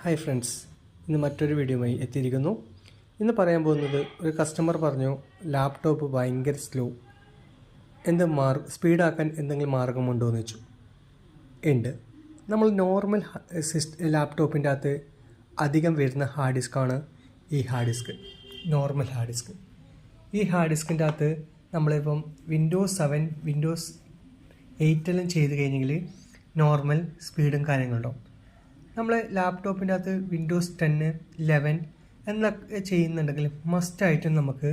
Hi friends, ഇന്ന് മറ്റൊരു വീഡിയോയുമായി എത്തിയിരിക്കുന്നു. ഇന്ന് പറയാൻ പോകുന്നത്, ഒരു കസ്റ്റമർ പറഞ്ഞു ലാപ്ടോപ്പ് ഭയങ്കര സ്ലോ, സ്പീഡാക്കാൻ എന്തെങ്കിലും മാർഗമുണ്ടോ എന്ന് വെച്ചു. ഉണ്ട്. നമ്മൾ നോർമൽ ലാപ്ടോപ്പിൻ്റെ അകത്ത് അധികം വരുന്ന ഹാർഡ് ഡിസ്ക്കാണ് ഈ hard disk, normal hard disk. ഈ ഹാർഡ് ഡിസ്കിൻ്റെ അകത്ത് നമ്മളിപ്പം വിൻഡോസ് 7, വിൻഡോസ് 8 എല്ലാം ചെയ്ത് കഴിഞ്ഞെങ്കിൽ നോർമൽ സ്പീഡും കാര്യങ്ങളുണ്ടാവും. നമ്മൾ ലാപ്ടോപ്പിൻ്റെ അകത്ത് വിൻഡോസ് 10, 11 എന്നൊക്കെ ചെയ്യുന്നുണ്ടെങ്കിൽ മസ്റ്റായിട്ടും നമുക്ക്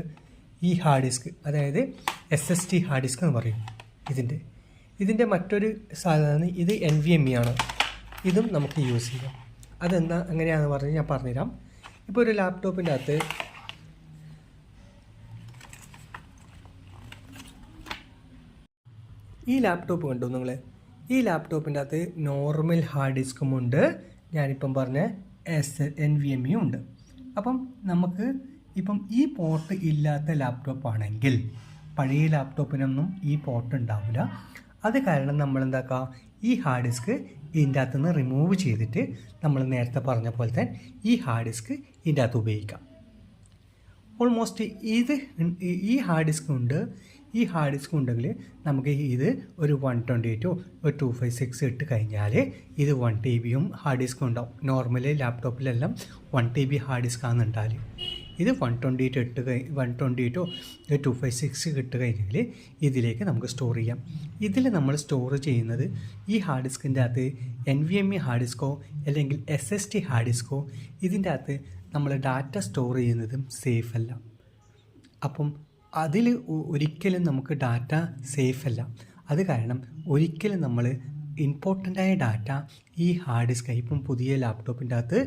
ഈ ഹാർഡ് ഡിസ്ക്, അതായത് SSD ഹാർഡ് ഡിസ്ക് എന്ന് പറയും. ഇതിൻ്റെ മറ്റൊരു സാധനമാണ് ഇത് NVMe ആണ്. ഇതും നമുക്ക് യൂസ് ചെയ്യാം. എങ്ങനെയാണെന്ന് പറഞ്ഞ് ഞാൻ പറഞ്ഞുതരാം. ഇപ്പോൾ ഒരു ലാപ്ടോപ്പിൻ്റെ അകത്ത് ഈ ലാപ്ടോപ്പ് കണ്ടു നിങ്ങൾ. ഈ ലാപ്ടോപ്പിൻ്റെ അകത്ത് നോർമൽ ഹാർഡ് ഡിസ്കും ഉണ്ട്, ഞാനിപ്പം പറഞ്ഞ NVMe ഉണ്ട്. അപ്പം നമുക്ക് ഇപ്പം ഈ പോർട്ട് ഇല്ലാത്ത ലാപ്ടോപ്പ് ആണെങ്കിൽ, പഴയ ലാപ്ടോപ്പിനൊന്നും ഈ പോർട്ട് ഉണ്ടാവില്ല. അത് കാരണം നമ്മൾ എന്താക്കുക, ഈ ഹാർഡ് ഡിസ്ക് ഇതിൻ്റെ അകത്ത് നിന്ന് റിമൂവ് ചെയ്തിട്ട് നമ്മൾ നേരത്തെ പറഞ്ഞ പോലെ തന്നെ ഈ ഹാർഡ് ഡിസ്ക് ഇതിൻ്റെ അകത്ത് ഉപയോഗിക്കാം. ഓൾമോസ്റ്റ് ഈ ഹാർഡ് ഡിസ്ക് ഉണ്ട്. ഈ ഹാർഡ് ഡിസ്ക് ഉണ്ടെങ്കിൽ നമുക്ക് ഇത് ഒരു 128 ഒരു 256 ഇട്ട് കഴിഞ്ഞാൽ ഇത് 1 TB ഹാർഡ് ഡിസ്ക് ഉണ്ടാവും. നോർമലി ലാപ്ടോപ്പിലെല്ലാം 1 TB ഹാർഡ് ഡിസ്ക് ആണെന്നുണ്ടാൽ ഇത് 128 256 ഇട്ട് കഴിഞ്ഞാൽ ഇതിലേക്ക് നമുക്ക് സ്റ്റോർ ചെയ്യാം. ഇതിൽ നമ്മൾ സ്റ്റോർ ചെയ്യുന്നത് ഈ ഹാർഡ് ഡിസ്കിൻ്റെ അകത്ത് NVMe ഹാർഡ് ഡിസ്കോ അല്ലെങ്കിൽ SSD ഹാർഡ് ഡിസ്കോ ഇതിൻ്റെ അകത്ത് നമ്മൾ ഡാറ്റ സ്റ്റോർ ചെയ്യുന്നതും സേഫ് അല്ല. അപ്പം അതിൽ ഒരിക്കലും നമുക്ക് ഡാറ്റ സേഫ് അല്ല. അത് കാരണം ഒരിക്കലും നമ്മൾ ഇമ്പോർട്ടൻ്റായ ഡാറ്റ ഈ ഹാർഡ് ഡിസ്ക് ഇപ്പം പുതിയ ലാപ്ടോപ്പിൻ്റെ അകത്ത്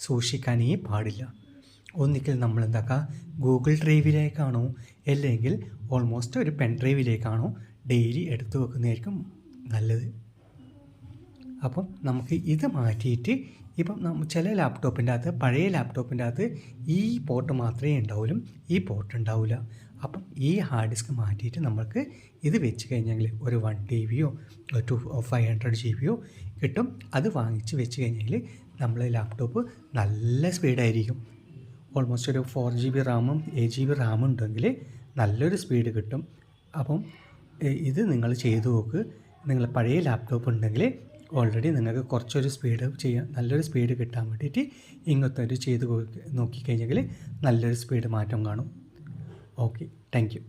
സൂക്ഷിക്കാനേ പാടില്ല. ഒന്നിക്കൽ നമ്മൾ എന്താക്കുക, ഗൂഗിൾ ഡ്രൈവിലേക്കാണോ അല്ലെങ്കിൽ ഓൾമോസ്റ്റ് ഒരു പെൻ ഡ്രൈവിലേക്കാണോ ഡെയിലി എടുത്തു വെക്കുന്നതായിരിക്കും നല്ലത്. അപ്പം നമുക്ക് ഇത് മാറ്റിയിട്ട്, ഇപ്പം ചില ലാപ്ടോപ്പിൻ്റെ അകത്ത്, പഴയ ലാപ്ടോപ്പിൻ്റെ അകത്ത് ഈ പോർട്ട് മാത്രമേ ഉണ്ടാവുള്ളൂ, ഈ പോർട്ട് ഉണ്ടാവില്ല. അപ്പം ഈ ഹാർഡ് ഡിസ്ക് മാറ്റിയിട്ട് നമുക്ക് ഇത് വെച്ച് കഴിഞ്ഞാൽ ഒരു 1 TB ഒരു 500 GB കിട്ടും. അത് വാങ്ങിച്ച് വെച്ച് കഴിഞ്ഞാൽ നമ്മളെ ലാപ്ടോപ്പ് നല്ല സ്പീഡായിരിക്കും. ഓൾമോസ്റ്റ് ഒരു 4 GB റാമും 8 GB റാമും ഉണ്ടെങ്കിൽ നല്ലൊരു സ്പീഡ് കിട്ടും. അപ്പം ഇത് നിങ്ങൾ ചെയ്തു നോക്ക്. നിങ്ങൾ പഴയ ലാപ്ടോപ്പ് ഉണ്ടെങ്കിൽ ഓൾറെഡി നിങ്ങൾക്ക് കുറച്ചൊരു സ്പീഡ് ചെയ്യാൻ, നല്ലൊരു സ്പീഡ് കിട്ടാൻ വേണ്ടിയിട്ട് ഇങ്ങനത്തെ ഒരു ചെയ്ത് നോക്കിക്കഴിഞ്ഞെങ്കിൽ നല്ലൊരു സ്പീഡ് മാറ്റം കാണും. Okay, thank you.